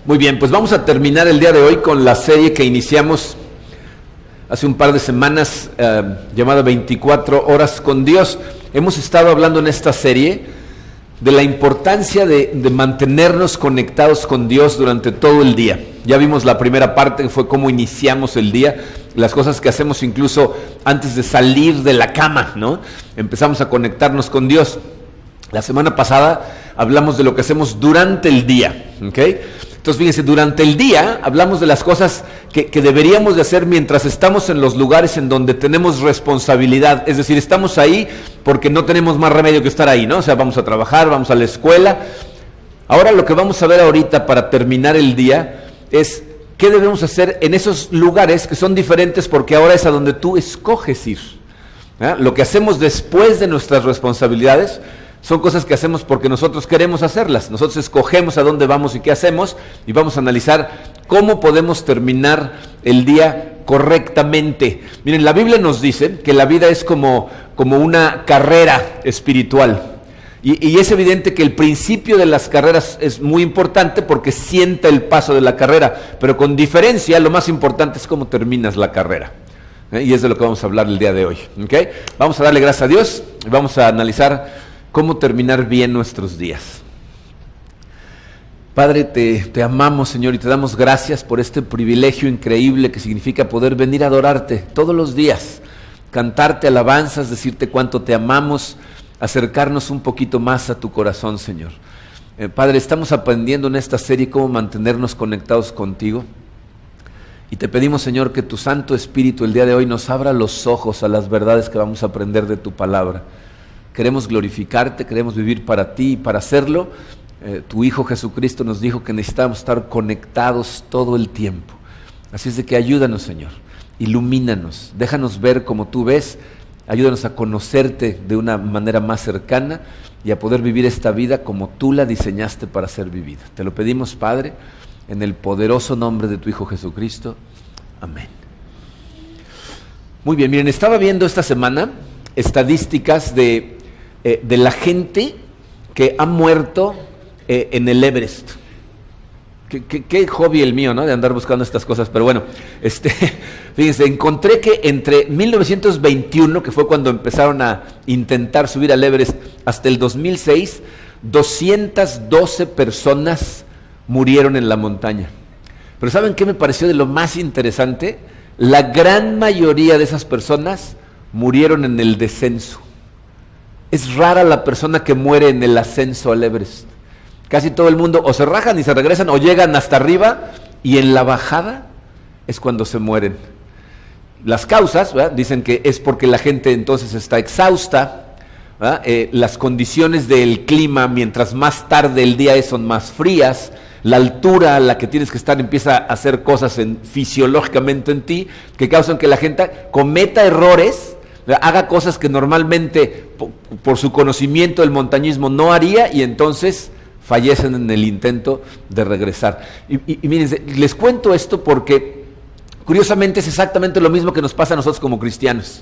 Muy bien, pues vamos a terminar el día de hoy con la serie que iniciamos hace un par de semanas, llamada 24 horas con Dios. Hemos estado hablando en esta serie de la importancia de mantenernos conectados con Dios durante todo el día. Ya vimos la primera parte, que fue cómo iniciamos el día, las cosas que hacemos incluso antes de salir de la cama, ¿no? Empezamos a conectarnos con Dios. La semana pasada hablamos de lo que hacemos durante el día, ¿ok? Entonces fíjense, durante el día hablamos de las cosas que deberíamos de hacer mientras estamos en los lugares en donde tenemos responsabilidad, es decir, estamos ahí porque no tenemos más remedio que estar ahí, ¿no? O sea, vamos a trabajar, vamos a la escuela. Ahora lo que vamos a ver ahorita para terminar el día es qué debemos hacer en esos lugares que son diferentes porque ahora es a donde tú escoges ir. Lo que hacemos después de nuestras responsabilidades son cosas que hacemos porque nosotros queremos hacerlas. Nosotros escogemos a dónde vamos y qué hacemos, y vamos a analizar cómo podemos terminar el día correctamente. Miren, la Biblia nos dice que la vida es como una carrera espiritual. Y es evidente que el principio de las carreras es muy importante porque sienta el paso de la carrera, pero con diferencia lo más importante es cómo terminas la carrera. Y es de lo que vamos a hablar el día de hoy. ¿Okay? Vamos a darle gracias a Dios y vamos a analizar cómo terminar bien nuestros días. Padre, te amamos, Señor, y te damos gracias por este privilegio increíble que significa poder venir a adorarte todos los días, cantarte alabanzas, decirte cuánto te amamos, acercarnos un poquito más a tu corazón, Señor. Padre, estamos aprendiendo en esta serie cómo mantenernos conectados contigo, y te pedimos, Señor, que tu Santo Espíritu el día de hoy nos abra los ojos a las verdades que vamos a aprender de tu palabra. Queremos glorificarte, queremos vivir para ti, y para hacerlo, tu Hijo Jesucristo nos dijo que necesitamos estar conectados todo el tiempo. Así es de que ayúdanos, Señor, ilumínanos, déjanos ver como tú ves, ayúdanos a conocerte de una manera más cercana y a poder vivir esta vida como tú la diseñaste para ser vivida. Te lo pedimos, Padre, en el poderoso nombre de tu Hijo Jesucristo. Amén. Muy bien, miren, estaba viendo esta semana estadísticas de la gente que ha muerto en el Everest. Qué hobby el mío, ¿no? De andar buscando estas cosas, pero bueno, fíjense, encontré que entre 1921, que fue cuando empezaron a intentar subir al Everest, hasta el 2006, 212 personas murieron en la montaña. Pero ¿saben qué me pareció de lo más interesante? La gran mayoría de esas personas murieron en el descenso. Es rara la persona que muere en el ascenso al Everest. Casi todo el mundo o se rajan y se regresan o llegan hasta arriba, y en la bajada es cuando se mueren. Las causas, ¿verdad?, dicen que es porque la gente entonces está exhausta, las condiciones del clima mientras más tarde el día son más frías, la altura a la que tienes que estar empieza a hacer cosas fisiológicamente en ti que causan que la gente cometa errores, haga cosas que normalmente por su conocimiento del montañismo no haría, y entonces fallecen en el intento de regresar. Y miren, les cuento esto porque curiosamente es exactamente lo mismo que nos pasa a nosotros como cristianos.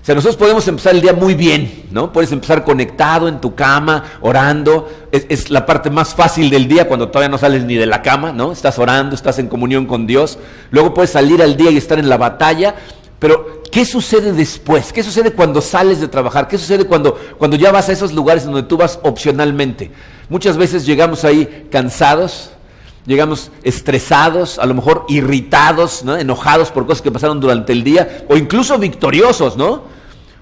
O sea, nosotros podemos empezar el día muy bien, ¿no? Puedes empezar conectado en tu cama, orando. Es la parte más fácil del día cuando todavía no sales ni de la cama, ¿no? Estás orando, estás en comunión con Dios. Luego puedes salir al día y estar en la batalla. Pero, ¿qué sucede después? ¿Qué sucede cuando sales de trabajar? ¿Qué sucede cuando ya vas a esos lugares donde tú vas opcionalmente? Muchas veces llegamos ahí cansados, llegamos estresados, a lo mejor irritados, ¿no?, enojados por cosas que pasaron durante el día, o incluso victoriosos, ¿no?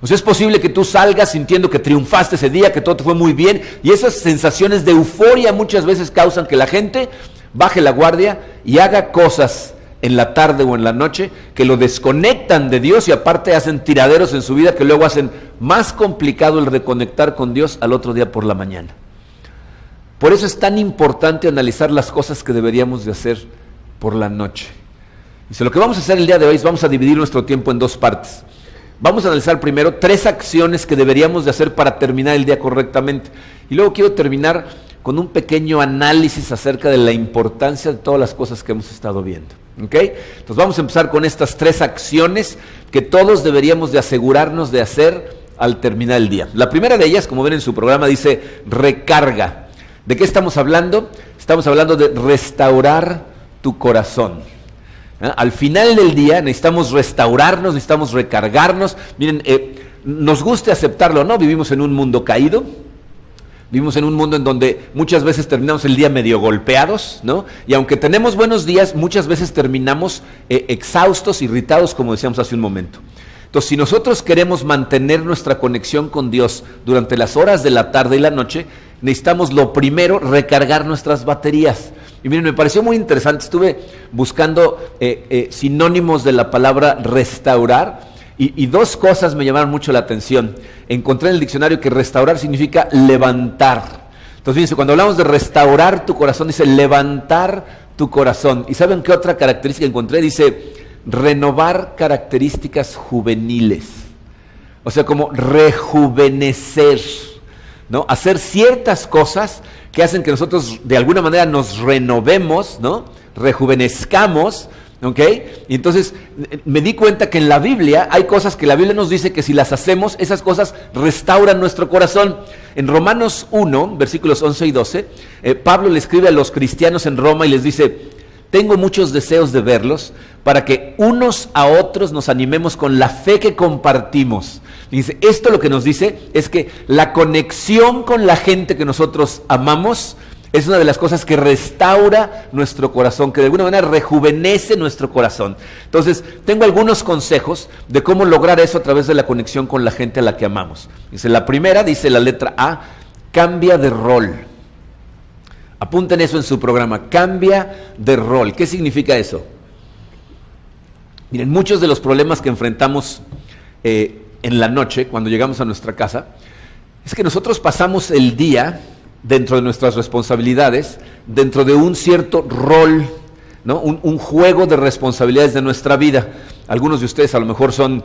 O sea, es posible que tú salgas sintiendo que triunfaste ese día, que todo te fue muy bien, y esas sensaciones de euforia muchas veces causan que la gente baje la guardia y haga cosas en la tarde o en la noche que lo desconectan de Dios, y aparte hacen tiraderos en su vida que luego hacen más complicado el reconectar con Dios al otro día por la mañana. Por eso es tan importante analizar las cosas que deberíamos de hacer por la noche. Y lo que vamos a hacer el día de hoy es vamos a dividir nuestro tiempo en dos partes. Vamos a analizar primero 3 acciones que deberíamos de hacer para terminar el día correctamente. Y luego quiero terminar con un pequeño análisis acerca de la importancia de todas las cosas que hemos estado viendo. ¿Ok? Entonces vamos a empezar con estas 3 acciones que todos deberíamos de asegurarnos de hacer al terminar el día. La primera de ellas, como ven en su programa, dice recarga. ¿De qué estamos hablando? Estamos hablando de restaurar tu corazón. Al final del día necesitamos restaurarnos, necesitamos recargarnos. Miren, nos guste aceptarlo o no, vivimos en un mundo caído. Vivimos en un mundo en donde muchas veces terminamos el día medio golpeados, ¿no? Y aunque tenemos buenos días, muchas veces terminamos exhaustos, irritados, como decíamos hace un momento. Entonces, si nosotros queremos mantener nuestra conexión con Dios durante las horas de la tarde y la noche, necesitamos lo primero, recargar nuestras baterías. Y miren, me pareció muy interesante, estuve buscando sinónimos de la palabra restaurar, y dos cosas me llamaron mucho la atención. Encontré en el diccionario que restaurar significa levantar. Entonces, fíjense, cuando hablamos de restaurar tu corazón, dice levantar tu corazón. ¿Y saben qué otra característica encontré? Dice renovar características juveniles. O sea, como rejuvenecer, ¿no? Hacer ciertas cosas que hacen que nosotros de alguna manera nos renovemos, ¿no? Rejuvenezcamos, ¿ok? Y entonces me di cuenta que en la Biblia hay cosas que la Biblia nos dice que si las hacemos, esas cosas restauran nuestro corazón. En Romanos 1, versículos 11 y 12, Pablo le escribe a los cristianos en Roma y les dice: tengo muchos deseos de verlos para que unos a otros nos animemos con la fe que compartimos. Y dice, esto lo que nos dice es que la conexión con la gente que nosotros amamos es una de las cosas que restaura nuestro corazón, que de alguna manera rejuvenece nuestro corazón. Entonces, tengo algunos consejos de cómo lograr eso a través de la conexión con la gente a la que amamos. Dice, la primera, dice la letra A, cambia de rol. Apunten eso en su programa, cambia de rol. ¿Qué significa eso? Miren, muchos de los problemas que enfrentamos en la noche, cuando llegamos a nuestra casa, es que nosotros pasamos el día dentro de nuestras responsabilidades, dentro de un cierto rol, ¿no? Un juego de responsabilidades de nuestra vida. Algunos de ustedes a lo mejor son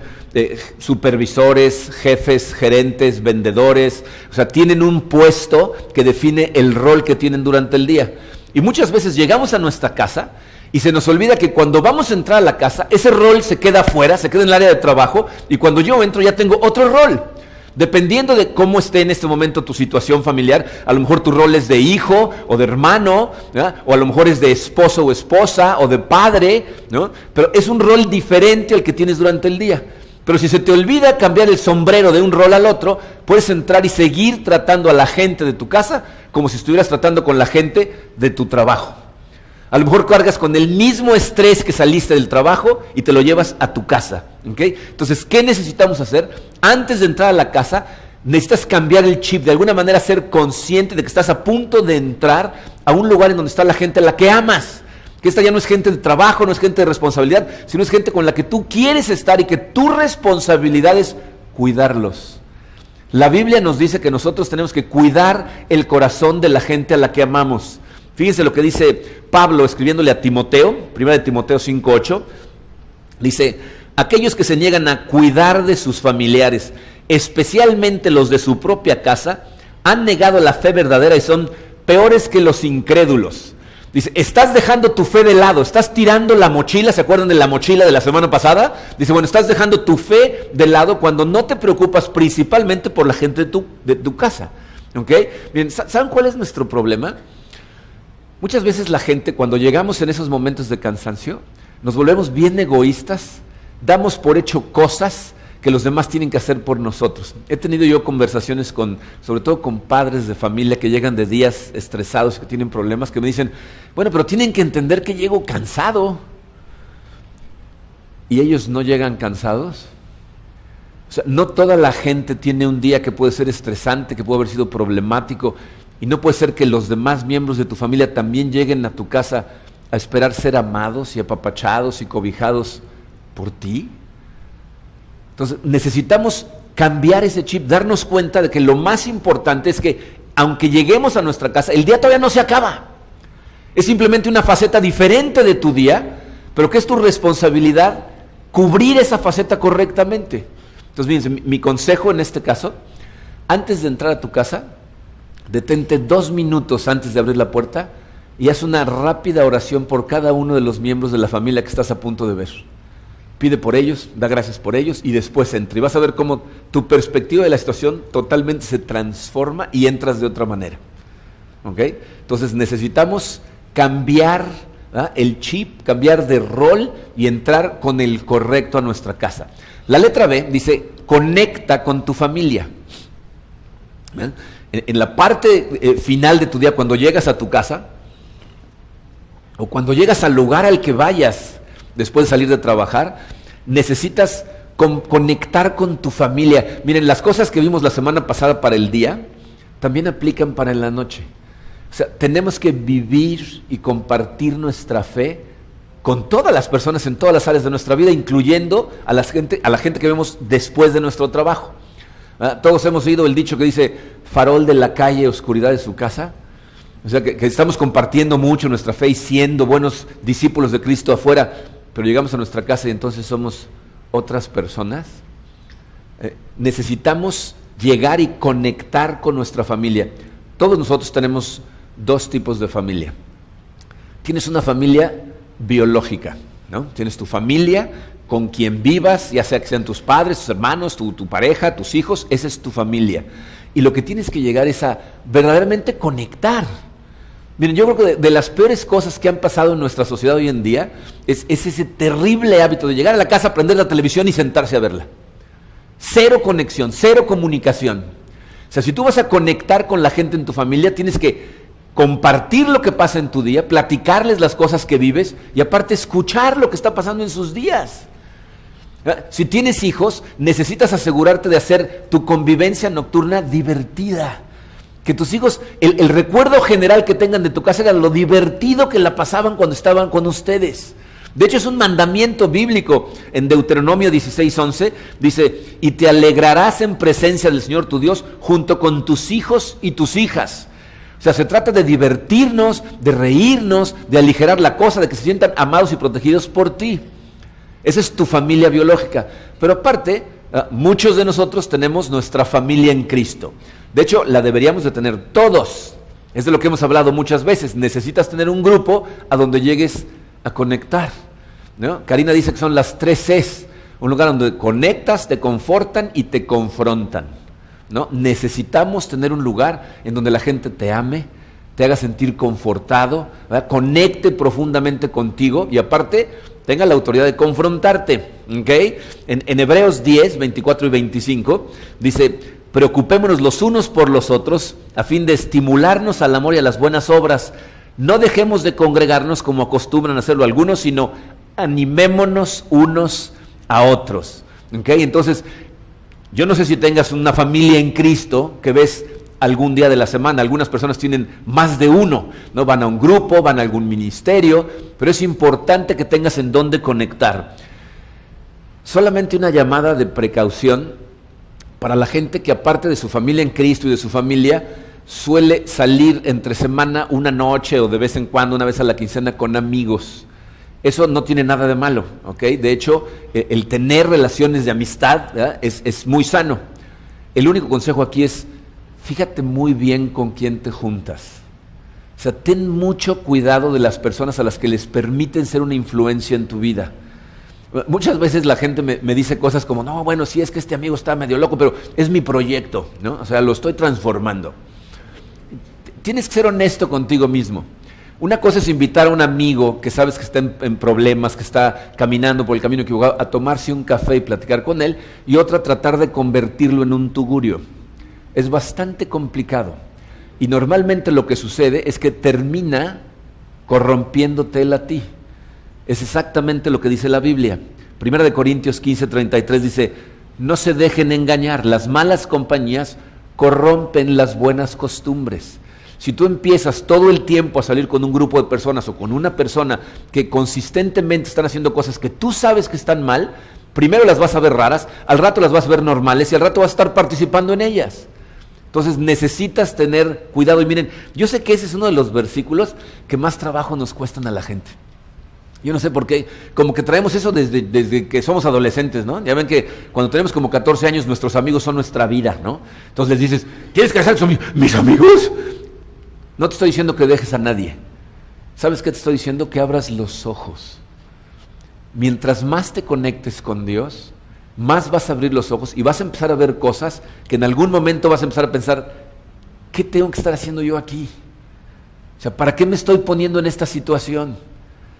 supervisores, jefes, gerentes, vendedores, o sea, tienen un puesto que define el rol que tienen durante el día. Y muchas veces llegamos a nuestra casa y se nos olvida que cuando vamos a entrar a la casa, ese rol se queda afuera, se queda en el área de trabajo, y cuando yo entro ya tengo otro rol. Dependiendo de cómo esté en este momento tu situación familiar, a lo mejor tu rol es de hijo o de hermano, ¿verdad? O a lo mejor es de esposo o esposa o de padre, ¿no? Pero es un rol diferente al que tienes durante el día. Pero si se te olvida cambiar el sombrero de un rol al otro, puedes entrar y seguir tratando a la gente de tu casa como si estuvieras tratando con la gente de tu trabajo. A lo mejor cargas con el mismo estrés que saliste del trabajo y te lo llevas a tu casa, ¿ok? Entonces, ¿qué necesitamos hacer? Antes de entrar a la casa, necesitas cambiar el chip, de alguna manera ser consciente de que estás a punto de entrar a un lugar en donde está la gente a la que amas. Que esta ya no es gente de trabajo, no es gente de responsabilidad, sino es gente con la que tú quieres estar y que tu responsabilidad es cuidarlos. La Biblia nos dice que nosotros tenemos que cuidar el corazón de la gente a la que amamos. Fíjense lo que dice Pablo escribiéndole a Timoteo, 1 Timoteo 5:8, dice, aquellos que se niegan a cuidar de sus familiares, especialmente los de su propia casa, han negado la fe verdadera y son peores que los incrédulos. Dice, estás dejando tu fe de lado, estás tirando la mochila, ¿se acuerdan de la mochila de la semana pasada? Dice, bueno, estás dejando tu fe de lado cuando no te preocupas principalmente por la gente de tu casa, ¿ok? Bien, ¿saben cuál es nuestro problema? Muchas veces la gente, cuando llegamos en esos momentos de cansancio, nos volvemos bien egoístas, damos por hecho cosas que los demás tienen que hacer por nosotros. He tenido yo conversaciones sobre todo con padres de familia que llegan de días estresados, que tienen problemas, que me dicen, bueno, pero tienen que entender que llego cansado. ¿Y ellos no llegan cansados? O sea, no toda la gente tiene un día que puede ser estresante, que puede haber sido problemático, y no puede ser que los demás miembros de tu familia también lleguen a tu casa a esperar ser amados y apapachados y cobijados por ti. Entonces necesitamos cambiar ese chip, darnos cuenta de que lo más importante es que aunque lleguemos a nuestra casa, el día todavía no se acaba. Es simplemente una faceta diferente de tu día, pero que es tu responsabilidad cubrir esa faceta correctamente. Entonces, fíjense, mi consejo en este caso, antes de entrar a tu casa, detente 2 minutos antes de abrir la puerta y haz una rápida oración por cada uno de los miembros de la familia que estás a punto de ver. Pide por ellos, da gracias por ellos y después entra. Y vas a ver cómo tu perspectiva de la situación totalmente se transforma y entras de otra manera. ¿ok? Entonces necesitamos cambiar el chip, cambiar de rol y entrar con el correcto a nuestra casa. La letra B dice, conecta con tu familia. ¿Ven? En la parte final de tu día, cuando llegas a tu casa, o cuando llegas al lugar al que vayas después de salir de trabajar, necesitas conectar con tu familia. Miren, las cosas que vimos la semana pasada para el día, también aplican para en la noche. O sea, tenemos que vivir y compartir nuestra fe con todas las personas en todas las áreas de nuestra vida, incluyendo a la gente que vemos después de nuestro trabajo. Todos hemos oído el dicho que dice, farol de la calle, oscuridad de su casa. O sea, que estamos compartiendo mucho nuestra fe y siendo buenos discípulos de Cristo afuera, pero llegamos a nuestra casa y entonces somos otras personas. Necesitamos llegar y conectar con nuestra familia. Todos nosotros tenemos dos tipos de familia. Tienes una familia biológica, ¿no? Tienes tu familia con quien vivas, ya sea que sean tus padres, tus hermanos, tu pareja, tus hijos, esa es tu familia. Y lo que tienes que llegar es a verdaderamente conectar. Miren, yo creo que de las peores cosas que han pasado en nuestra sociedad hoy en día es ese terrible hábito de llegar a la casa, prender la televisión y sentarse a verla. Cero conexión, cero comunicación. O sea, si tú vas a conectar con la gente en tu familia, tienes que compartir lo que pasa en tu día, platicarles las cosas que vives y aparte escuchar lo que está pasando en sus días. Si tienes hijos, necesitas asegurarte de hacer tu convivencia nocturna divertida. Que tus hijos, el recuerdo general que tengan de tu casa era lo divertido que la pasaban cuando estaban con ustedes. De hecho, es un mandamiento bíblico. En Deuteronomio 16:11 dice, y te alegrarás en presencia del Señor tu Dios junto con tus hijos y tus hijas. O sea, se trata de divertirnos, de reírnos, de aligerar la cosa, de que se sientan amados y protegidos por ti. Esa es tu familia biológica. Pero aparte, muchos de nosotros tenemos nuestra familia en Cristo. De hecho, la deberíamos de tener todos. Es de lo que hemos hablado muchas veces. Necesitas tener un grupo a donde llegues a conectar, ¿no? Karina dice que son las 3 Cs. Un lugar donde conectas, te confortan y te confrontan, ¿no? Necesitamos tener un lugar en donde la gente te ame, te haga sentir confortado, ¿verdad? Conecte profundamente contigo y aparte tenga la autoridad de confrontarte, ¿ok? En Hebreos 10, 24 y 25 dice, preocupémonos los unos por los otros a fin de estimularnos al amor y a las buenas obras. No dejemos de congregarnos como acostumbran hacerlo algunos, sino animémonos unos a otros, ¿ok? Entonces, yo no sé si tengas una familia en Cristo que ves algún día de la semana. Algunas personas tienen más de uno, ¿no? Van a un grupo, van a algún ministerio, pero es importante que tengas en dónde conectar. Solamente una llamada de precaución para la gente que aparte de su familia en Cristo y de su familia, suele salir entre semana una noche o de vez en cuando, una vez a la quincena con amigos. Eso no tiene nada de malo, ¿ok? De hecho, el tener relaciones de amistad, ¿verdad? Es muy sano. El único consejo aquí es, fíjate muy bien con quién te juntas. O sea, ten mucho cuidado de las personas a las que les permiten ser una influencia en tu vida. Muchas veces la gente me dice cosas como, no, bueno, sí, es que este amigo está medio loco, pero es mi proyecto, ¿no? O sea, lo estoy transformando. Tienes que ser honesto contigo mismo. Una cosa es invitar a un amigo que sabes que está en problemas, que está caminando por el camino equivocado, a tomarse un café y platicar con él, y otra tratar de convertirlo en un tugurio. Es bastante complicado. Y normalmente lo que sucede es que termina corrompiéndote él a ti. Es exactamente lo que dice la Biblia. 1 Corintios 15:33 dice, no se dejen engañar, las malas compañías corrompen las buenas costumbres. Si tú empiezas todo el tiempo a salir con un grupo de personas o con una persona que consistentemente están haciendo cosas que tú sabes que están mal, primero las vas a ver raras, al rato las vas a ver normales y al rato vas a estar participando en ellas. Entonces necesitas tener cuidado. Y miren, yo sé que ese es uno de los versículos que más trabajo nos cuestan a la gente. Yo no sé por qué, como que traemos eso desde que somos adolescentes, ¿no? Ya ven que cuando tenemos como 14 años nuestros amigos son nuestra vida, ¿no? Entonces les dices, ¿quieres que sean mis amigos? No te estoy diciendo que dejes a nadie. ¿Sabes qué te estoy diciendo? Que abras los ojos. Mientras más te conectes con Dios, más vas a abrir los ojos y vas a empezar a ver cosas que en algún momento vas a empezar a pensar, ¿qué tengo que estar haciendo yo aquí? O sea, ¿para qué me estoy poniendo en esta situación?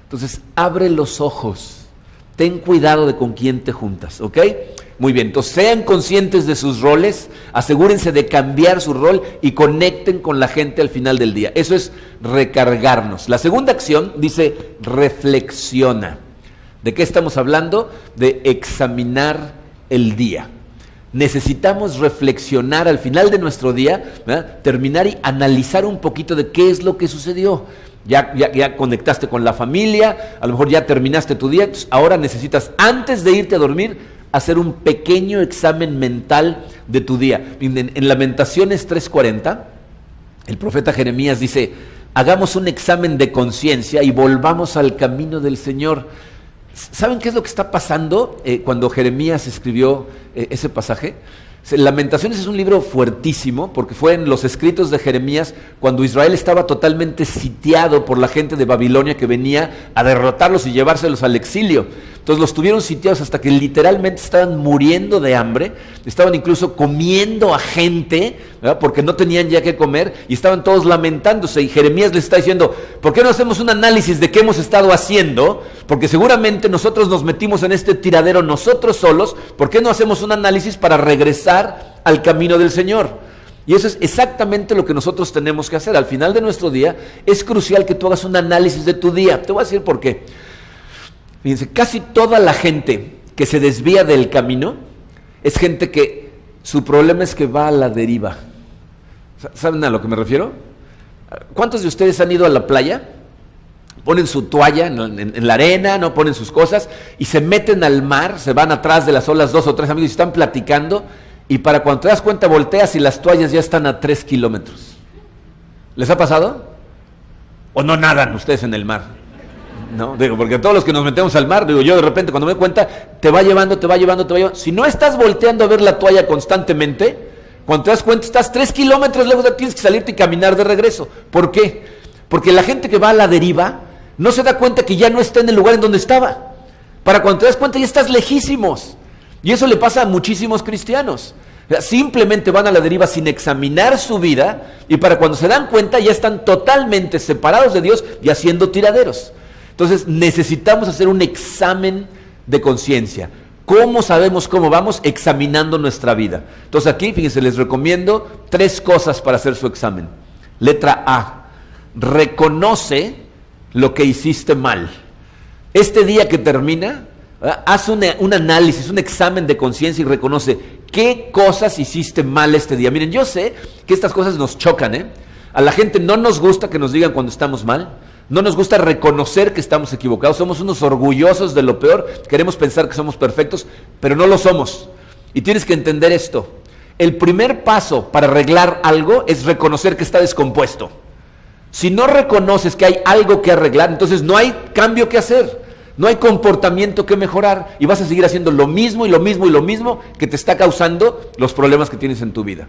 Entonces, abre los ojos. Ten cuidado de con quién te juntas, ¿ok? Muy bien, entonces sean conscientes de sus roles, asegúrense de cambiar su rol y conecten con la gente al final del día. Eso es recargarnos. La segunda acción dice reflexiona. ¿De qué estamos hablando? De examinar el día. Necesitamos reflexionar al final de nuestro día, ¿verdad? Terminar y analizar un poquito de qué es lo que sucedió. Ya conectaste con la familia, a lo mejor ya terminaste tu día, entonces ahora necesitas, antes de irte a dormir, hacer un pequeño examen mental de tu día. En Lamentaciones 3:40, el profeta Jeremías dice, hagamos un examen de conciencia y volvamos al camino del Señor. ¿Saben qué es lo que está pasando cuando Jeremías escribió ese pasaje? Lamentaciones es un libro fuertísimo porque fue en los escritos de Jeremías cuando Israel estaba totalmente sitiado por la gente de Babilonia que venía a derrotarlos y llevárselos al exilio. Entonces los tuvieron sitiados hasta que literalmente estaban muriendo de hambre, estaban incluso comiendo a gente, ¿verdad? Porque no tenían ya qué comer y estaban todos lamentándose y Jeremías les está diciendo, ¿por qué no hacemos un análisis de qué hemos estado haciendo? Porque seguramente nosotros nos metimos en este tiradero nosotros solos, ¿por qué no hacemos un análisis para regresar al camino del Señor? Y eso es exactamente lo que nosotros tenemos que hacer. Al final de nuestro día es crucial que tú hagas un análisis de tu día. Te voy a decir por qué. Fíjense, casi toda la gente que se desvía del camino es gente que su problema es que va a la deriva. ¿Saben a lo que me refiero? ¿Cuántos de ustedes han ido a la playa? Ponen su toalla en la arena, no ponen sus cosas y se meten al mar, se van atrás de las olas 2 o 3 amigos y están platicando y para cuando te das cuenta volteas y las toallas ya están a 3 kilómetros. ¿Les ha pasado? ¿O no nadan ustedes en el mar? No, digo, porque todos los que nos metemos al mar, digo, yo de repente cuando me doy cuenta, te va llevando. Si no estás volteando a ver la toalla constantemente, cuando te das cuenta estás 3 kilómetros lejos, tienes que salirte y caminar de regreso. ¿Por qué? Porque la gente que va a la deriva no se da cuenta que ya no está en el lugar en donde estaba. Para cuando te das cuenta ya estás lejísimos. Y eso le pasa a muchísimos cristianos. Simplemente van a la deriva sin examinar su vida y para cuando se dan cuenta ya están totalmente separados de Dios y haciendo tiraderos. Entonces necesitamos hacer un examen de conciencia. ¿Cómo sabemos cómo vamos? Examinando nuestra vida. Entonces aquí, fíjense, les recomiendo 3 cosas para hacer su examen. Letra A, reconoce lo que hiciste mal. Este día que termina, haz un análisis, un examen de conciencia y reconoce qué cosas hiciste mal este día. Miren, yo sé que estas cosas nos chocan, A la gente no nos gusta que nos digan cuando estamos mal. No nos gusta reconocer que estamos equivocados, somos unos orgullosos de lo peor, queremos pensar que somos perfectos, pero no lo somos. Y tienes que entender esto, el primer paso para arreglar algo es reconocer que está descompuesto. Si no reconoces que hay algo que arreglar, entonces no hay cambio que hacer, no hay comportamiento que mejorar y vas a seguir haciendo lo mismo y lo mismo y lo mismo que te está causando los problemas que tienes en tu vida.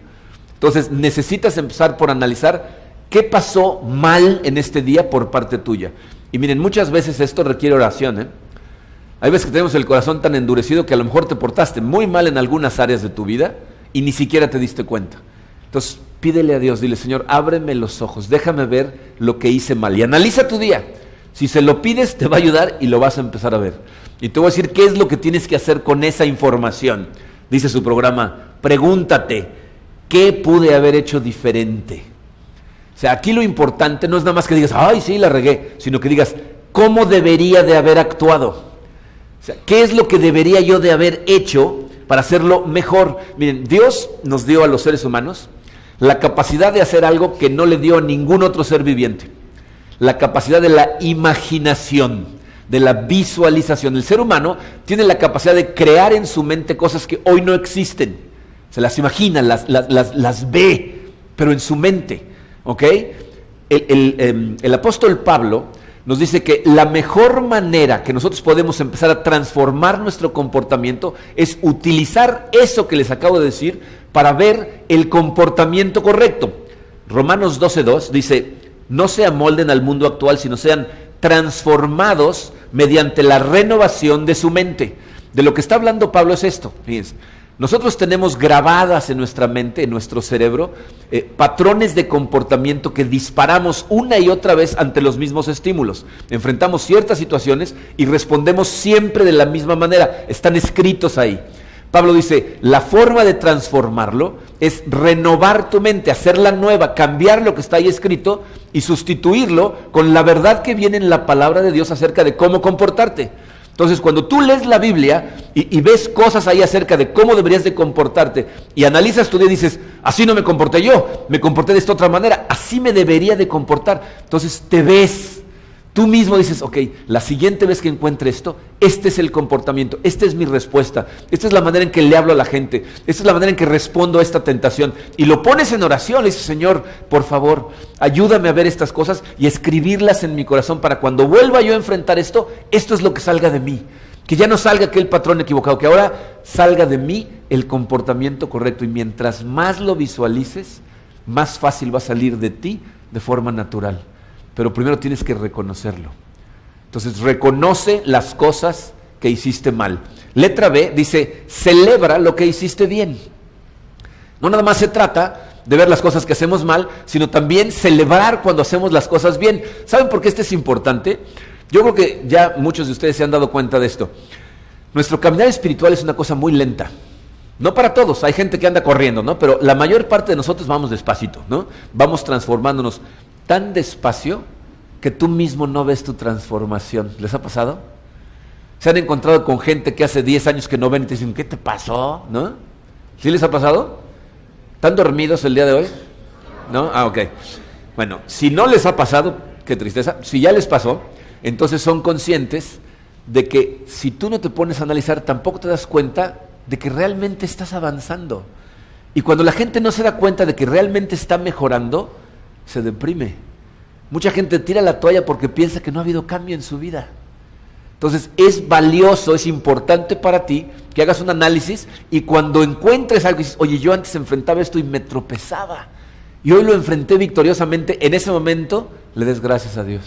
Entonces necesitas empezar por analizar ¿qué pasó mal en este día por parte tuya? Y miren, muchas veces esto requiere oración, Hay veces que tenemos el corazón tan endurecido que a lo mejor te portaste muy mal en algunas áreas de tu vida y ni siquiera te diste cuenta. Entonces, pídele a Dios, dile, Señor, ábreme los ojos, déjame ver lo que hice mal. Y analiza tu día. Si se lo pides, te va a ayudar y lo vas a empezar a ver. Y te voy a decir qué es lo que tienes que hacer con esa información. Dice su programa, pregúntate, ¿qué pude haber hecho diferente? O sea, aquí lo importante no es nada más que digas, ay, sí, la regué, sino que digas, ¿cómo debería de haber actuado? O sea, ¿qué es lo que debería yo de haber hecho para hacerlo mejor? Miren, Dios nos dio a los seres humanos la capacidad de hacer algo que no le dio a ningún otro ser viviente. La capacidad de la imaginación, de la visualización. El ser humano tiene la capacidad de crear en su mente cosas que hoy no existen. Se las imagina, las ve, pero en su mente. ¿Ok? El apóstol Pablo nos dice que la mejor manera que nosotros podemos empezar a transformar nuestro comportamiento es utilizar eso que les acabo de decir para ver el comportamiento correcto. Romanos 12:2 dice, no se amolden al mundo actual, sino sean transformados mediante la renovación de su mente. De lo que está hablando Pablo es esto, fíjense. Nosotros tenemos grabadas en nuestra mente, en nuestro cerebro, patrones de comportamiento que disparamos una y otra vez ante los mismos estímulos. Enfrentamos ciertas situaciones y respondemos siempre de la misma manera. Están escritos ahí. Pablo dice, la forma de transformarlo es renovar tu mente, hacerla nueva, cambiar lo que está ahí escrito y sustituirlo con la verdad que viene en la palabra de Dios acerca de cómo comportarte. Entonces, cuando tú lees la Biblia y ves cosas ahí acerca de cómo deberías de comportarte y analizas tu día y dices, así no me comporté yo, me comporté de esta otra manera, así me debería de comportar. Entonces te ves, tú mismo dices, ok, la siguiente vez que encuentre esto, este es el comportamiento, esta es mi respuesta, esta es la manera en que le hablo a la gente, esta es la manera en que respondo a esta tentación. Y lo pones en oración, le dices, Señor, por favor, ayúdame a ver estas cosas y escribirlas en mi corazón para cuando vuelva yo a enfrentar esto, esto es lo que salga de mí. Que ya no salga aquel patrón equivocado, que ahora salga de mí el comportamiento correcto. Y mientras más lo visualices, más fácil va a salir de ti de forma natural. Pero primero tienes que reconocerlo. Entonces, reconoce las cosas que hiciste mal. Letra B dice, celebra lo que hiciste bien. No nada más se trata de ver las cosas que hacemos mal, sino también celebrar cuando hacemos las cosas bien. ¿Saben por qué esto es importante? Yo creo que ya muchos de ustedes se han dado cuenta de esto. Nuestro caminar espiritual es una cosa muy lenta. No para todos, hay gente que anda corriendo, ¿no? Pero la mayor parte de nosotros vamos despacito, ¿no? Vamos transformándonos tan despacio que tú mismo no ves tu transformación. ¿Les ha pasado? ¿Se han encontrado con gente que hace 10 años que no ven y te dicen, ¿qué te pasó? ¿No? ¿Sí les ha pasado? ¿Están dormidos el día de hoy? ¿No? Ah, ok. Bueno, si no les ha pasado, qué tristeza. Si ya les pasó, entonces son conscientes de que si tú no te pones a analizar, tampoco te das cuenta de que realmente estás avanzando. Y cuando la gente no se da cuenta de que realmente está mejorando, se deprime. Mucha gente tira la toalla porque piensa que no ha habido cambio en su vida. Entonces es valioso, es importante para ti que hagas un análisis y cuando encuentres algo y dices, oye, yo antes enfrentaba esto y me tropezaba y hoy lo enfrenté victoriosamente, en ese momento le des gracias a Dios.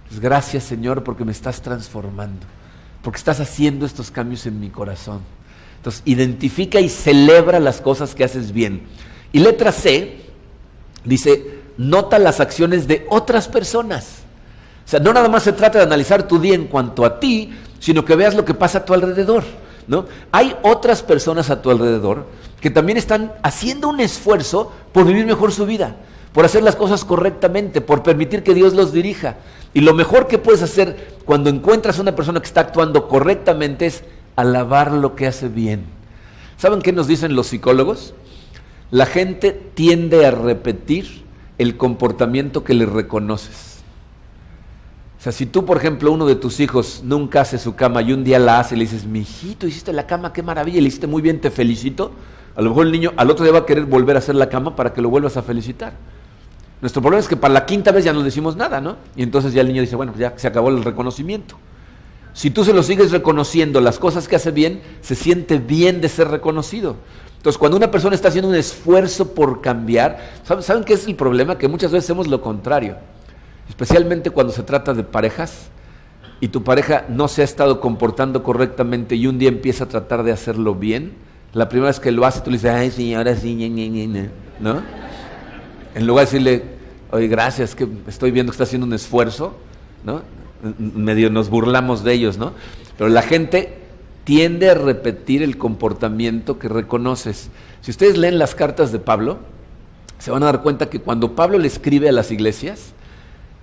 Pues gracias, Señor, porque me estás transformando, porque estás haciendo estos cambios en mi corazón. Entonces identifica y celebra las cosas que haces bien. Y letra C dice, nota las acciones de otras personas. O sea, no nada más se trata de analizar tu día en cuanto a ti, sino que veas lo que pasa a tu alrededor, ¿no? Hay otras personas a tu alrededor que también están haciendo un esfuerzo por vivir mejor su vida, por hacer las cosas correctamente, por permitir que Dios los dirija. Y lo mejor que puedes hacer cuando encuentras a una persona que está actuando correctamente es alabar lo que hace bien. ¿Saben qué nos dicen los psicólogos? La gente tiende a repetir el comportamiento que le reconoces. O sea, si tú, por ejemplo, uno de tus hijos nunca hace su cama y un día la hace y le dices, mijito, hiciste la cama, qué maravilla, le hiciste muy bien, te felicito, a lo mejor el niño al otro día va a querer volver a hacer la cama para que lo vuelvas a felicitar. Nuestro problema es que para la quinta vez ya no decimos nada, ¿no? Y entonces ya el niño dice, bueno, ya se acabó el reconocimiento. Si tú se lo sigues reconociendo, las cosas que hace bien, se siente bien de ser reconocido. Entonces, cuando una persona está haciendo un esfuerzo por cambiar, ¿saben qué es el problema? Que muchas veces hacemos lo contrario. Especialmente cuando se trata de parejas y tu pareja no se ha estado comportando correctamente y un día empieza a tratar de hacerlo bien. La primera vez que lo hace, tú le dices, ay, sí, ahora sí, ¿no? En lugar de decirle, oye, gracias, que estoy viendo que está haciendo un esfuerzo, ¿no? Medio nos burlamos de ellos, ¿no? Pero la gente tiende a repetir el comportamiento que reconoces. Si ustedes leen las cartas de Pablo, se van a dar cuenta que cuando Pablo le escribe a las iglesias,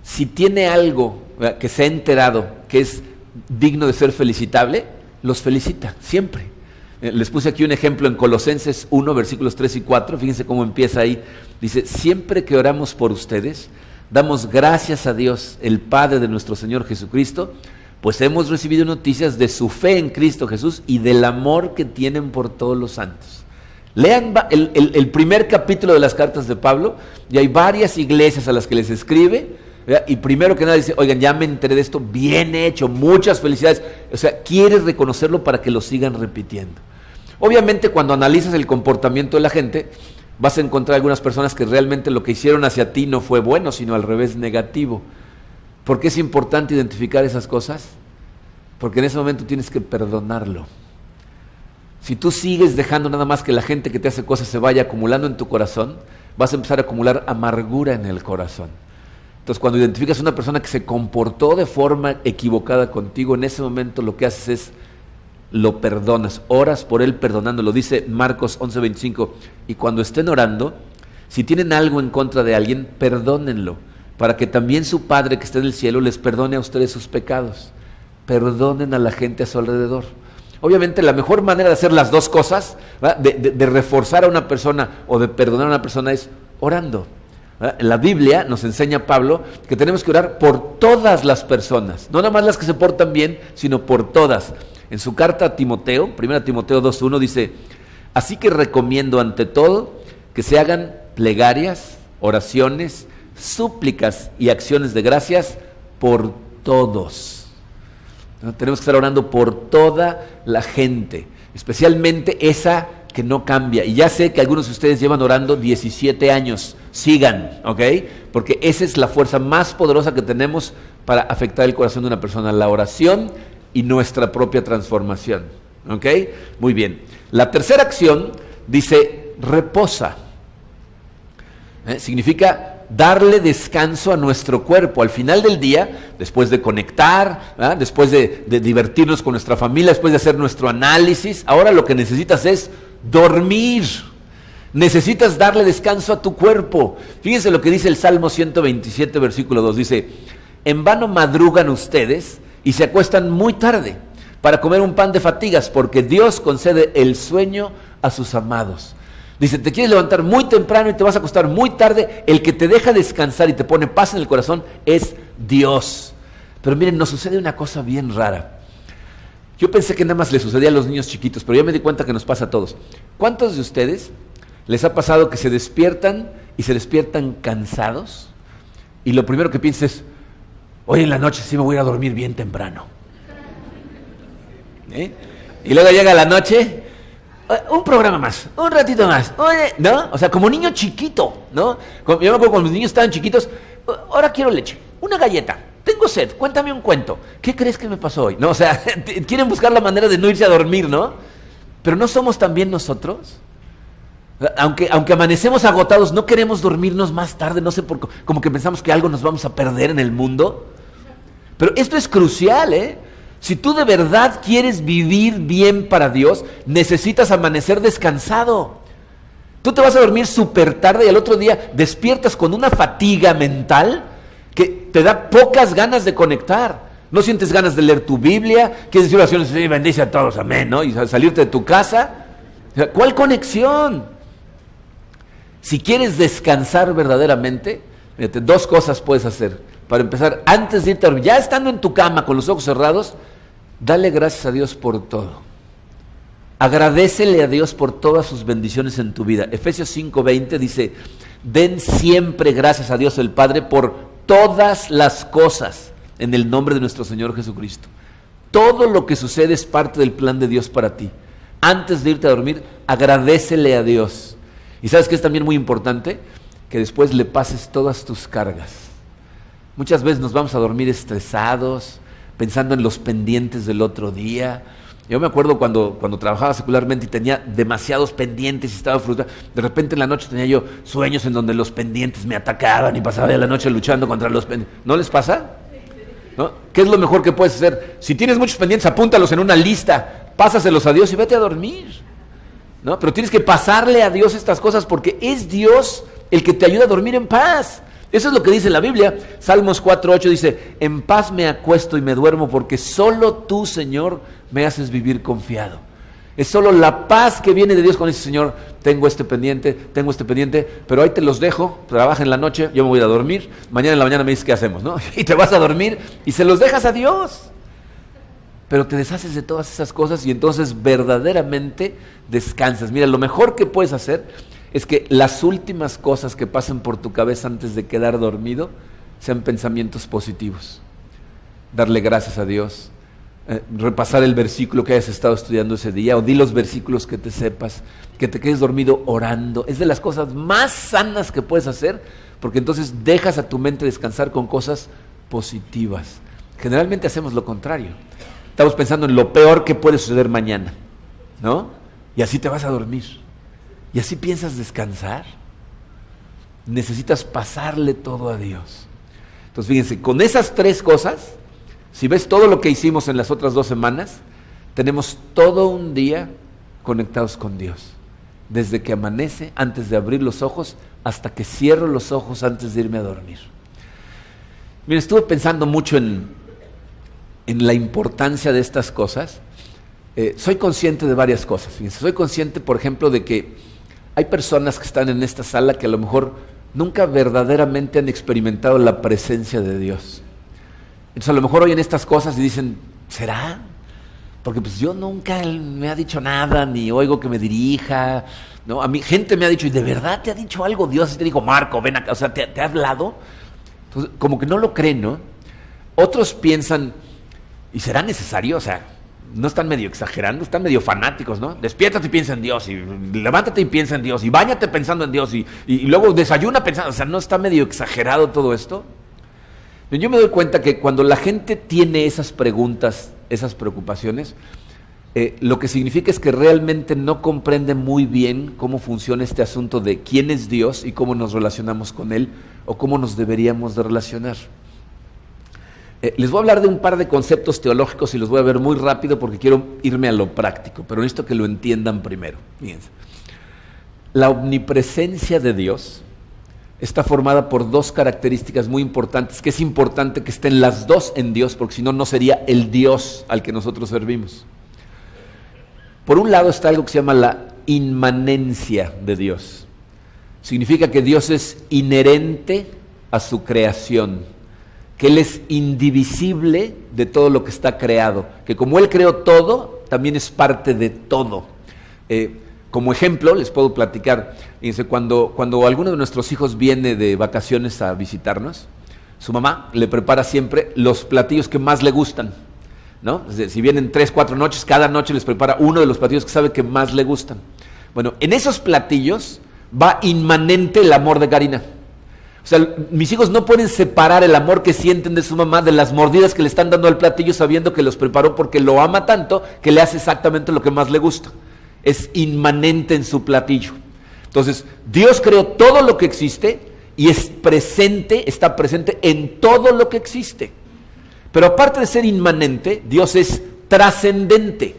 si tiene algo que se ha enterado que es digno de ser felicitable, los felicita, siempre. Les puse aquí un ejemplo en Colosenses 1, versículos 3 y 4, fíjense cómo empieza ahí. Dice, siempre que oramos por ustedes, damos gracias a Dios, el Padre de nuestro Señor Jesucristo, pues hemos recibido noticias de su fe en Cristo Jesús y del amor que tienen por todos los santos. Lean el primer capítulo de las cartas de Pablo, y hay varias iglesias a las que les escribe, ¿verdad? Y primero que nada dice, oigan, ya me enteré de esto, bien hecho, muchas felicidades. O sea, quieres reconocerlo para que lo sigan repitiendo. Obviamente, cuando analizas el comportamiento de la gente, vas a encontrar algunas personas que realmente lo que hicieron hacia ti no fue bueno, sino al revés, negativo. ¿Por qué es importante identificar esas cosas? Porque en ese momento tienes que perdonarlo. Si tú sigues dejando nada más que la gente que te hace cosas se vaya acumulando en tu corazón, vas a empezar a acumular amargura en el corazón. Entonces, cuando identificas a una persona que se comportó de forma equivocada contigo, en ese momento lo que haces es lo perdonas, oras por él perdonándolo. Dice Marcos 11:25, y cuando estén orando, si tienen algo en contra de alguien, perdónenlo, para que también su Padre que está en el cielo les perdone a ustedes sus pecados. Perdonen a la gente a su alrededor. Obviamente la mejor manera de hacer las dos cosas, de reforzar a una persona o de perdonar a una persona, es orando. En la Biblia nos enseña Pablo que tenemos que orar por todas las personas, no nada más las que se portan bien, sino por todas. En su carta a Timoteo, 1 Timoteo 2:1 dice, así que recomiendo ante todo que se hagan plegarias, oraciones, súplicas y acciones de gracias por todos. Tenemos que estar orando por toda la gente, especialmente esa que no cambia. Y ya sé que algunos de ustedes llevan orando 17 años. Sigan, ¿ok? Porque esa es la fuerza más poderosa que tenemos para afectar el corazón de una persona, la oración y nuestra propia transformación, ¿ok? Muy bien. La tercera acción dice reposa. Significa darle descanso a nuestro cuerpo. Al final del día, después de conectar, después de divertirnos con nuestra familia, después de hacer nuestro análisis, ahora lo que necesitas es dormir. Necesitas darle descanso a tu cuerpo. Fíjense lo que dice el Salmo 127, versículo 2. Dice, en vano madrugan ustedes y se acuestan muy tarde para comer un pan de fatigas, porque Dios concede el sueño a sus amados. Dice, te quieres levantar muy temprano y te vas a acostar muy tarde. El que te deja descansar y te pone paz en el corazón es Dios. Pero miren, nos sucede una cosa bien rara. Yo pensé que nada más le sucedía a los niños chiquitos, pero ya me di cuenta que nos pasa a todos. ¿Cuántos de ustedes les ha pasado que se despiertan y se despiertan cansados? Y lo primero que piensan es, hoy en la noche sí me voy a ir a dormir bien temprano. Y luego llega la noche, un programa más, un ratito más, oye, ¿no? O sea, como niño chiquito, ¿no? Yo me acuerdo cuando los niños estaban chiquitos, ahora quiero leche, una galleta, tengo sed, cuéntame un cuento. ¿Qué crees que me pasó hoy? No, o sea, quieren buscar la manera de no irse a dormir, ¿no? Pero ¿no somos también nosotros? Aunque amanecemos agotados, no queremos dormirnos más tarde, no sé por qué, como que pensamos que algo nos vamos a perder en el mundo. Pero esto es crucial, ¿eh? Si tú de verdad quieres vivir bien para Dios, necesitas amanecer descansado. Tú te vas a dormir súper tarde y al otro día despiertas con una fatiga mental que te da pocas ganas de conectar. No sientes ganas de leer tu Biblia, quieres decir oraciones, bendice a todos, amén, ¿no? Y salirte de tu casa. ¿Cuál conexión? Si quieres descansar verdaderamente, fíjate, dos cosas puedes hacer. Para empezar, antes de irte a dormir, ya estando en tu cama con los ojos cerrados, dale gracias a Dios por todo. Agradécele a Dios por todas sus bendiciones en tu vida. Efesios 5:20 dice, den siempre gracias a Dios el Padre por todas las cosas en el nombre de nuestro Señor Jesucristo. Todo lo que sucede es parte del plan de Dios para ti. Antes de irte a dormir, agradécele a Dios. ¿Y sabes qué es también muy importante? Que después le pases todas tus cargas. Muchas veces nos vamos a dormir estresados, pensando en los pendientes del otro día. Yo me acuerdo cuando trabajaba secularmente y tenía demasiados pendientes y estaba frustrado. De repente en la noche tenía yo sueños en donde los pendientes me atacaban y pasaba ya la noche luchando contra los pendientes. ¿No les pasa? ¿No? ¿Qué es lo mejor que puedes hacer? Si tienes muchos pendientes, apúntalos en una lista, pásaselos a Dios y vete a dormir, ¿no? Pero tienes que pasarle a Dios estas cosas porque es Dios el que te ayuda a dormir en paz. Eso es lo que dice la Biblia. Salmos 4:8 dice, en paz me acuesto y me duermo porque solo tú, Señor, me haces vivir confiado. Es solo la paz que viene de Dios cuando dice, Señor, tengo este pendiente, pero ahí te los dejo, trabaja en la noche, yo me voy a dormir, mañana en la mañana me dices qué hacemos, ¿no? Y te vas a dormir y se los dejas a Dios. Pero te deshaces de todas esas cosas y entonces verdaderamente descansas. Mira, lo mejor que puedes hacer es que las últimas cosas que pasen por tu cabeza antes de quedar dormido sean pensamientos positivos. Darle gracias a Dios, repasar el versículo que hayas estado estudiando ese día, o di los versículos que te sepas, que te quedes dormido orando. Es de las cosas más sanas que puedes hacer, porque entonces dejas a tu mente descansar con cosas positivas. Generalmente hacemos lo contrario. Estamos pensando en lo peor que puede suceder mañana, ¿no? y así te vas a dormir. Y así piensas descansar. Necesitas pasarle todo a Dios. Entonces fíjense, con esas 3 cosas, si ves todo lo que hicimos en las otras 2 semanas, tenemos todo un día conectados con Dios. Desde que amanece, antes de abrir los ojos, hasta que cierro los ojos antes de irme a dormir. Mira, estuve pensando mucho en la importancia de estas cosas. Soy consciente de varias cosas. Fíjense, soy consciente, por ejemplo, de que hay personas que están en esta sala que a lo mejor nunca verdaderamente han experimentado la presencia de Dios. Entonces a lo mejor oyen estas cosas y dicen, ¿será? Porque pues yo nunca me ha dicho nada, ni oigo que me dirija, ¿no? A mí gente me ha dicho, ¿y de verdad te ha dicho algo Dios? Y te digo, Marco, ven acá, o sea, ¿te ha hablado? Entonces, como que no lo creen, ¿no? Otros piensan, ¿y será necesario? O sea, no están medio exagerando, están medio fanáticos, ¿no? Despiértate y piensa en Dios, y levántate y piensa en Dios, y báñate pensando en Dios, y luego desayuna pensando, o sea, ¿no está medio exagerado todo esto? Yo me doy cuenta que cuando la gente tiene esas preguntas, esas preocupaciones, lo que significa es que realmente no comprende muy bien cómo funciona este asunto de quién es Dios y cómo nos relacionamos con Él, o cómo nos deberíamos de relacionar. Les voy a hablar de un par de conceptos teológicos y los voy a ver muy rápido porque quiero irme a lo práctico, pero necesito que lo entiendan primero. Fíjense. La omnipresencia de Dios está formada por 2 características muy importantes, que es importante que estén las 2 en Dios, porque si no, no sería el Dios al que nosotros servimos. Por un lado está algo que se llama la inmanencia de Dios. Significa que Dios es inherente a su creación, que Él es indivisible de todo lo que está creado, que como Él creó todo, también es parte de todo. Como ejemplo, les puedo platicar, fíjense, cuando alguno de nuestros hijos viene de vacaciones a visitarnos, su mamá le prepara siempre los platillos que más le gustan, ¿no? Es decir, si vienen 3, 4 noches, cada noche les prepara uno de los platillos que sabe que más le gustan. Bueno, en esos platillos va inmanente el amor de Karina. O sea, mis hijos no pueden separar el amor que sienten de su mamá de las mordidas que le están dando al platillo, sabiendo que los preparó porque lo ama tanto que le hace exactamente lo que más le gusta. Es inmanente en su platillo. Entonces, Dios creó todo lo que existe y es presente, está presente en todo lo que existe. Pero aparte de ser inmanente, Dios es trascendente.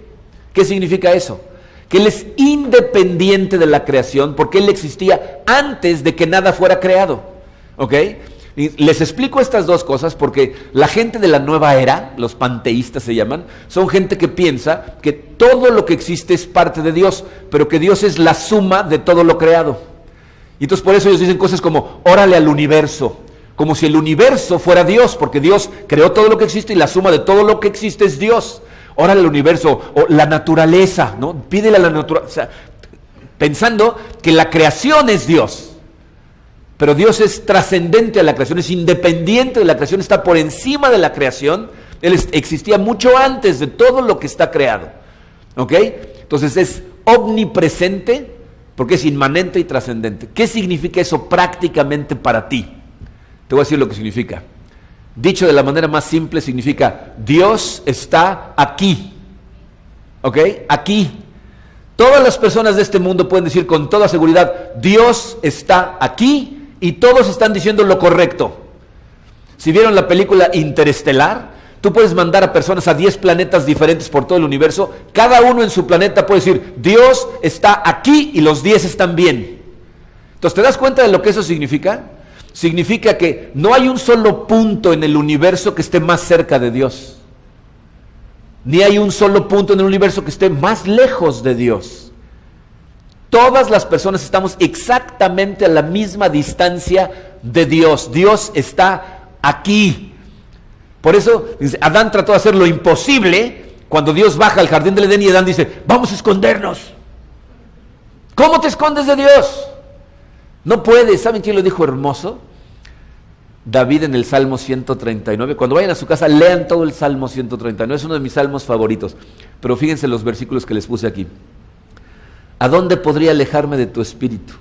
¿Qué significa eso? Que Él es independiente de la creación porque Él existía antes de que nada fuera creado. ¿Ok? Y les explico estas 2 cosas porque la gente de la nueva era, los panteístas se llaman, son gente que piensa que todo lo que existe es parte de Dios, pero que Dios es la suma de todo lo creado. Y entonces por eso ellos dicen cosas como, órale al universo, como si el universo fuera Dios, porque Dios creó todo lo que existe y la suma de todo lo que existe es Dios. Órale al universo, o la naturaleza, ¿no? Pídele a la naturaleza, o sea, pensando que la creación es Dios. Pero Dios es trascendente a la creación, es independiente de la creación, está por encima de la creación. Él existía mucho antes de todo lo que está creado. ¿Ok? Entonces es omnipresente porque es inmanente y trascendente. ¿Qué significa eso prácticamente para ti? Te voy a decir lo que significa. Dicho de la manera más simple, significa Dios está aquí. ¿Ok? Aquí. Todas las personas de este mundo pueden decir con toda seguridad, Dios está aquí. Y todos están diciendo lo correcto. Si vieron la película Interestelar, tú puedes mandar a personas a 10 planetas diferentes por todo el universo. Cada uno en su planeta puede decir, Dios está aquí y los 10 están bien. Entonces, ¿te das cuenta de lo que eso significa? Significa que no hay un solo punto en el universo que esté más cerca de Dios. Ni hay un solo punto en el universo que esté más lejos de Dios. Todas las personas estamos exactamente a la misma distancia de Dios. Dios está aquí. Por eso Adán trató de hacer lo imposible cuando Dios baja al jardín del Edén y Adán dice, vamos a escondernos. ¿Cómo te escondes de Dios? No puedes. ¿Saben quién lo dijo hermoso? David en el Salmo 139. Cuando vayan a su casa, lean todo el Salmo 139. Es uno de mis salmos favoritos. Pero fíjense los versículos que les puse aquí. ¿A dónde podría alejarme de tu espíritu?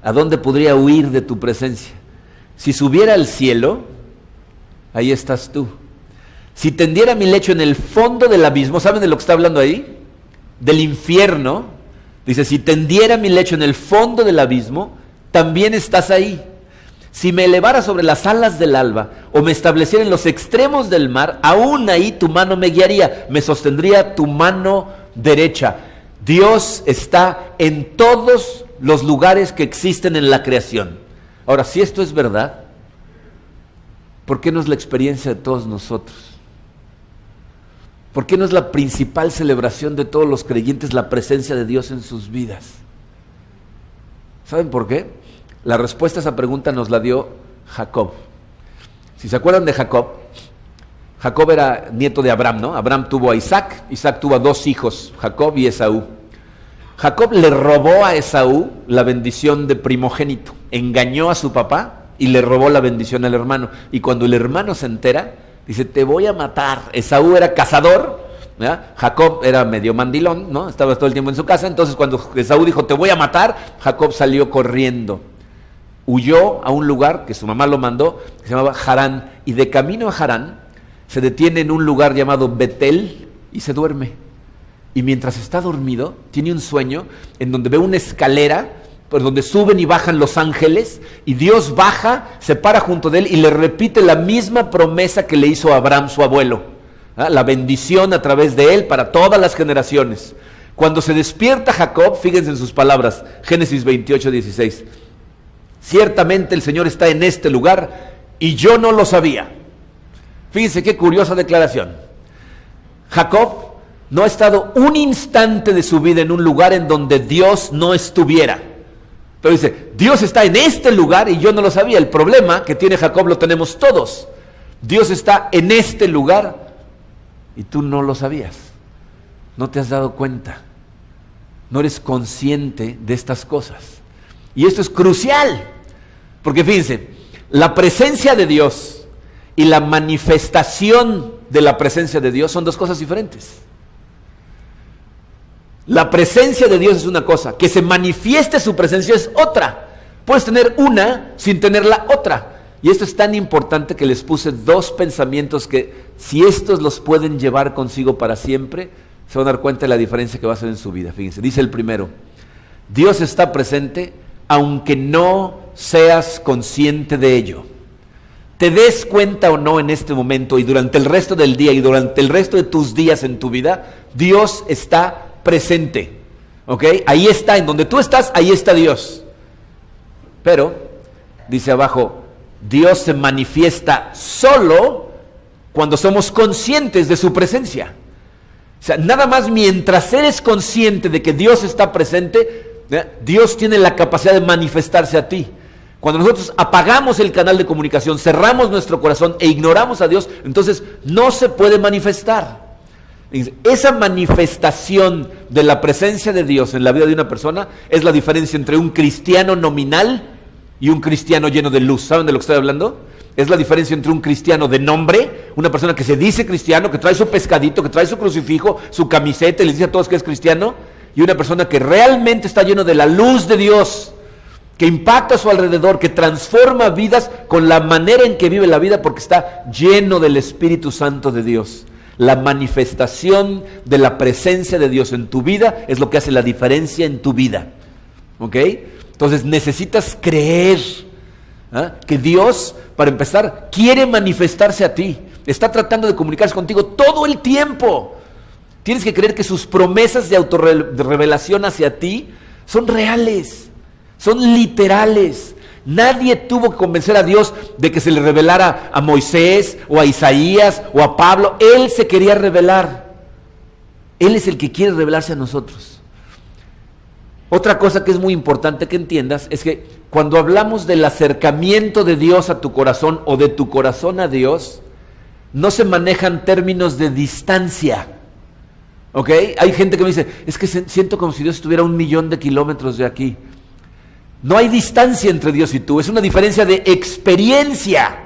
¿A dónde podría huir de tu presencia? Si subiera al cielo, ahí estás tú. Si tendiera mi lecho en el fondo del abismo, ¿saben de lo que está hablando ahí? Del infierno, Dice, si tendiera mi lecho en el fondo del abismo, también estás ahí. Si me elevara sobre las alas del alba, o me estableciera en los extremos del mar, aún ahí tu mano me guiaría, me sostendría tu mano derecha. Dios está en todos los lugares que existen en la creación. Ahora, si esto es verdad, ¿por qué no es la experiencia de todos nosotros? ¿Por qué no es la principal celebración de todos los creyentes la presencia de Dios en sus vidas? ¿Saben por qué? La respuesta a esa pregunta nos la dio Jacob. Si se acuerdan de Jacob, Jacob era nieto de Abraham, ¿no? Abraham tuvo a Isaac, Isaac tuvo a 2 hijos, Jacob y Esaú. Jacob le robó a Esaú la bendición de primogénito, engañó a su papá y le robó la bendición al hermano. Y cuando el hermano se entera, dice, te voy a matar. Esaú era cazador, ¿verdad? Jacob era medio mandilón, ¿no? Estaba todo el tiempo en su casa. Entonces cuando Esaú dijo, te voy a matar, Jacob salió corriendo. Huyó a un lugar que su mamá lo mandó, que se llamaba Harán. Y de camino a Harán, se detiene en un lugar llamado Betel y se duerme. Y mientras está dormido, tiene un sueño en donde ve una escalera por donde suben y bajan los ángeles, y Dios baja, se para junto de él y le repite la misma promesa que le hizo a Abraham, su abuelo, ¿ah? La bendición a través de él para todas las generaciones. Cuando se despierta Jacob, fíjense en sus palabras, Génesis 28:16, ciertamente el Señor está en este lugar y yo no lo sabía. Fíjense qué curiosa declaración. Jacob no ha estado un instante de su vida en un lugar en donde Dios no estuviera. Pero dice, Dios está en este lugar y yo no lo sabía. El problema que tiene Jacob lo tenemos todos. Dios está en este lugar y tú no lo sabías. No te has dado cuenta. No eres consciente de estas cosas. Y esto es crucial. Porque fíjense, la presencia de Dios y la manifestación de la presencia de Dios son 2 cosas diferentes. La presencia de Dios es una cosa, que se manifieste su presencia es otra. Puedes tener una sin tener la otra. Y esto es tan importante que les puse 2 pensamientos que, si estos los pueden llevar consigo para siempre, se van a dar cuenta de la diferencia que va a hacer en su vida. Fíjense, dice el primero, Dios está presente aunque no seas consciente de ello. Te des cuenta o no en este momento y durante el resto del día y durante el resto de tus días en tu vida, Dios está presente, ¿ok? Ahí está, en donde tú estás, ahí está Dios. Pero, dice abajo, Dios se manifiesta solo cuando somos conscientes de su presencia. O sea, nada más mientras eres consciente de que Dios está presente, Dios tiene la capacidad de manifestarse a ti. Cuando nosotros apagamos el canal de comunicación, cerramos nuestro corazón e ignoramos a Dios, entonces no se puede manifestar. Esa manifestación de la presencia de Dios en la vida de una persona es la diferencia entre un cristiano nominal y un cristiano lleno de luz. ¿Saben de lo que estoy hablando? Es la diferencia entre un cristiano de nombre, una persona que se dice cristiano, que trae su pescadito, que trae su crucifijo, su camiseta y les dice a todos que es cristiano, y una persona que realmente está lleno de la luz de Dios, que impacta a su alrededor, que transforma vidas con la manera en que vive la vida porque está lleno del Espíritu Santo de Dios. La manifestación de la presencia de Dios en tu vida es lo que hace la diferencia en tu vida. ¿Ok? Entonces necesitas creer que Dios, para empezar, quiere manifestarse a ti. Está tratando de comunicarse contigo todo el tiempo. Tienes que creer que sus promesas de autorrevelación hacia ti son reales, son literales. Nadie tuvo que convencer a Dios de que se le revelara a Moisés o a Isaías o a Pablo. Él se quería revelar. Él es el que quiere revelarse a nosotros. Otra cosa que es muy importante que entiendas es que cuando hablamos del acercamiento de Dios a tu corazón o de tu corazón a Dios, no se manejan términos de distancia. ¿Ok? Hay gente que me dice, es que siento como si Dios estuviera a 1,000,000 de kilómetros de aquí. No hay distancia entre Dios y tú, es una diferencia de experiencia.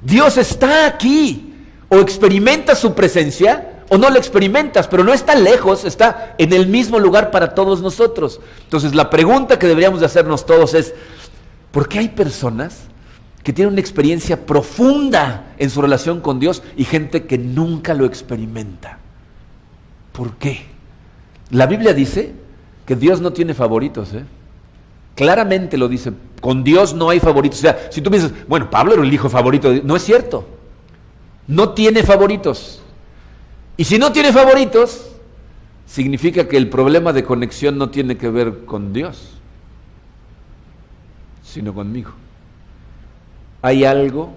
Dios está aquí, o experimentas su presencia, o no la experimentas, pero no está lejos, está en el mismo lugar para todos nosotros. Entonces la pregunta que deberíamos de hacernos todos es, ¿por qué hay personas que tienen una experiencia profunda en su relación con Dios y gente que nunca lo experimenta? ¿Por qué? La Biblia dice que Dios no tiene favoritos, ¿eh? Claramente lo dice, con Dios no hay favoritos. O sea, si tú piensas, bueno, Pablo era el hijo favorito, no es cierto. No tiene favoritos. Y si no tiene favoritos, significa que el problema de conexión no tiene que ver con Dios, sino conmigo. Hay algo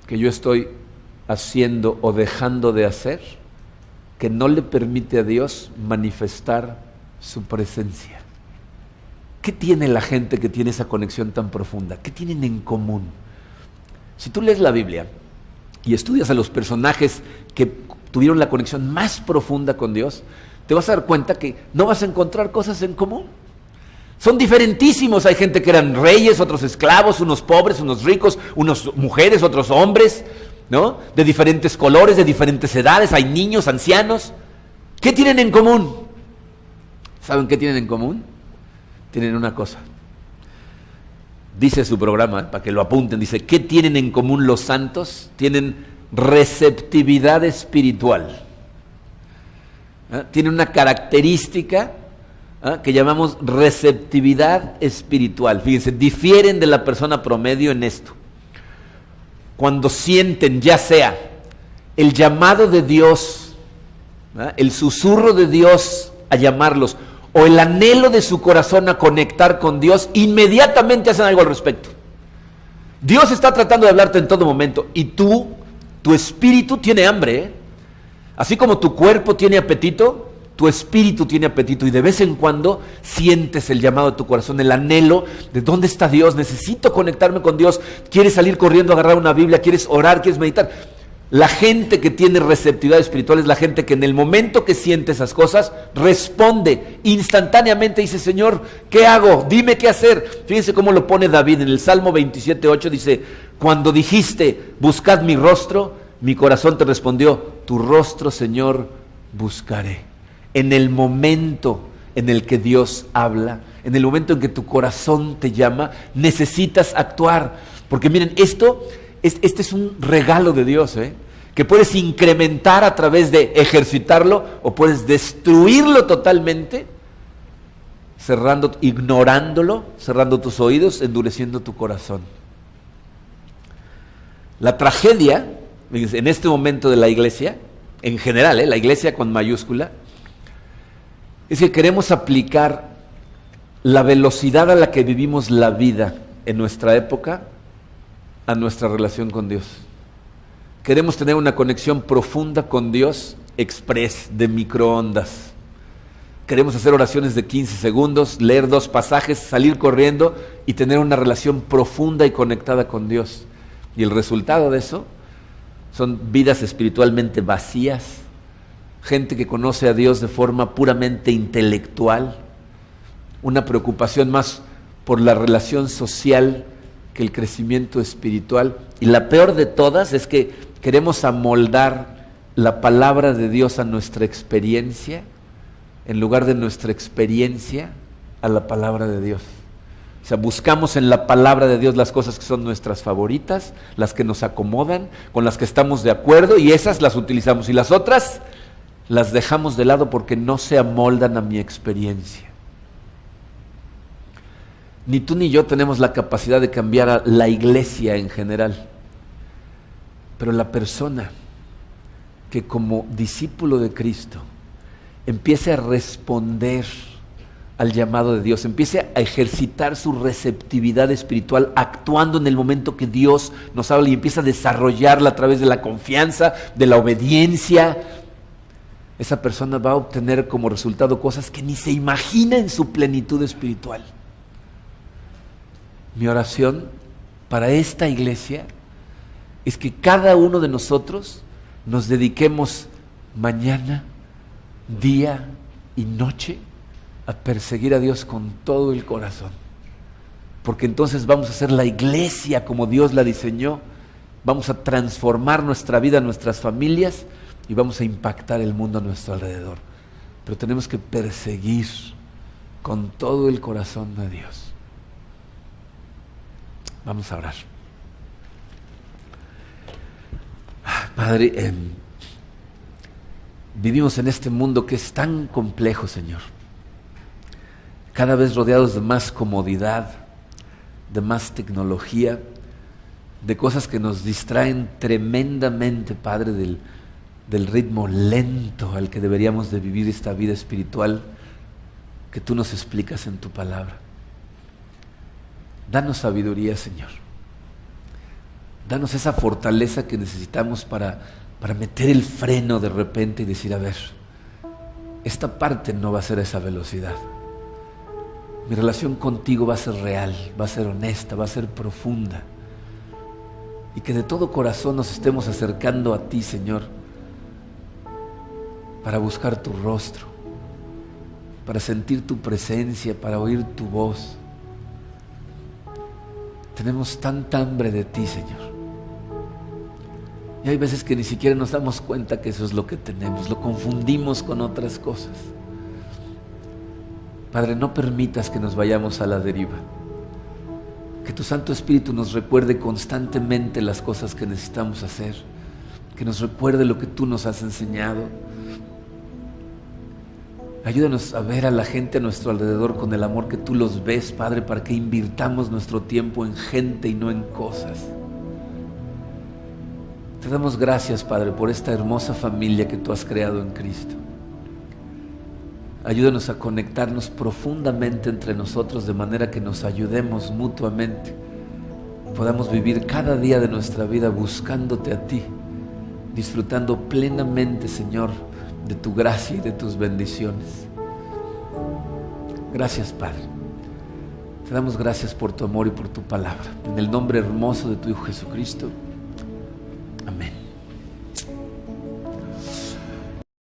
que yo estoy haciendo o dejando de hacer que no le permite a Dios manifestar su presencia. ¿Qué tiene la gente que tiene esa conexión tan profunda? ¿Qué tienen en común? Si tú lees la Biblia y estudias a los personajes que tuvieron la conexión más profunda con Dios, te vas a dar cuenta que no vas a encontrar cosas en común. Son diferentísimos. Hay gente que eran reyes, otros esclavos, unos pobres, unos ricos, unos mujeres, otros hombres, ¿no? De diferentes colores, de diferentes edades, hay niños, ancianos. ¿Qué tienen en común? ¿Saben qué tienen en común? Tienen una cosa. Dice su programa, para que lo apunten, dice, ¿qué tienen en común los santos? Tienen receptividad espiritual. Tienen una característica que llamamos receptividad espiritual. Fíjense, difieren de la persona promedio en esto. Cuando sienten, ya sea el llamado de Dios, el susurro de Dios a llamarlos, o el anhelo de su corazón a conectar con Dios, inmediatamente hacen algo al respecto. Dios está tratando de hablarte en todo momento, y tu espíritu tiene hambre, ¿eh? Así como tu cuerpo tiene apetito, tu espíritu tiene apetito, y de vez en cuando sientes el llamado de tu corazón, el anhelo de ¿dónde está Dios? Necesito conectarme con Dios. Quieres salir corriendo a agarrar una Biblia, quieres orar, quieres meditar. La gente que tiene receptividad espiritual es la gente que en el momento que siente esas cosas, responde instantáneamente, dice, Señor, ¿qué hago? Dime qué hacer. Fíjense cómo lo pone David en el Salmo 27:8, dice, cuando dijiste, buscad mi rostro, mi corazón te respondió, tu rostro, Señor, buscaré. En el momento en el que Dios habla, en el momento en que tu corazón te llama, necesitas actuar. Porque miren, este es un regalo de Dios, que puedes incrementar a través de ejercitarlo, o puedes destruirlo totalmente, ignorándolo, cerrando tus oídos, endureciendo tu corazón. La tragedia, en este momento de la iglesia, en general, la iglesia con mayúscula, es que queremos aplicar la velocidad a la que vivimos la vida en nuestra época a nuestra relación con Dios. Queremos tener una conexión profunda con Dios, express, de microondas. Queremos hacer oraciones de 15 segundos, leer 2 pasajes, salir corriendo y tener una relación profunda y conectada con Dios. Y el resultado de eso son vidas espiritualmente vacías, gente que conoce a Dios de forma puramente intelectual, una preocupación más por la relación social que el crecimiento espiritual. Y la peor de todas es que queremos amoldar la palabra de Dios a nuestra experiencia, en lugar de nuestra experiencia a la palabra de Dios. O sea, buscamos en la palabra de Dios las cosas que son nuestras favoritas, las que nos acomodan, con las que estamos de acuerdo, y esas las utilizamos, y las otras las dejamos de lado porque no se amoldan a mi experiencia. Ni tú ni yo tenemos la capacidad de cambiar a la iglesia en general, pero la persona que como discípulo de Cristo empiece a responder al llamado de Dios, empiece a ejercitar su receptividad espiritual, actuando en el momento que Dios nos habla, y empieza a desarrollarla a través de la confianza, de la obediencia, esa persona va a obtener como resultado cosas que ni se imagina en su plenitud espiritual. Mi oración para esta iglesia es que cada uno de nosotros nos dediquemos mañana, día y noche a perseguir a Dios con todo el corazón, porque entonces vamos a ser la iglesia como Dios la diseñó, vamos a transformar nuestra vida, nuestras familias, y vamos a impactar el mundo a nuestro alrededor. Pero tenemos que perseguir con todo el corazón a Dios. Vamos a orar. Padre, vivimos en este mundo que es tan complejo, Señor. cada vez rodeados de más comodidad, de más tecnología, de cosas que nos distraen tremendamente, Padre, del ritmo lento al que deberíamos de vivir esta vida espiritual que tú nos explicas en tu palabra. Danos sabiduría, Señor. Danos esa fortaleza que necesitamos para meter el freno de repente y decir, a ver, esta parte no va a ser a esa velocidad. Mi relación contigo va a ser real, va a ser honesta, va a ser profunda. Y que de todo corazón nos estemos acercando a ti, Señor, para buscar tu rostro, para sentir tu presencia, para oír tu voz. Tenemos tanta hambre de ti, Señor. Y hay veces que ni siquiera nos damos cuenta que eso es lo que tenemos, lo confundimos con otras cosas. Padre, no permitas que nos vayamos a la deriva. Que tu Santo Espíritu nos recuerde constantemente las cosas que necesitamos hacer, que nos recuerde lo que tú nos has enseñado. Ayúdanos a ver a la gente a nuestro alrededor con el amor que tú los ves, Padre, para que invirtamos nuestro tiempo en gente y no en cosas. Te damos gracias, Padre, por esta hermosa familia que tú has creado en Cristo. Ayúdanos a conectarnos profundamente entre nosotros de manera que nos ayudemos mutuamente. Podamos vivir cada día de nuestra vida buscándote a ti, disfrutando plenamente, Señor, de tu gracia y de tus bendiciones. Gracias, Padre. Te damos gracias por tu amor y por tu palabra. En el nombre hermoso de tu Hijo Jesucristo. Amén.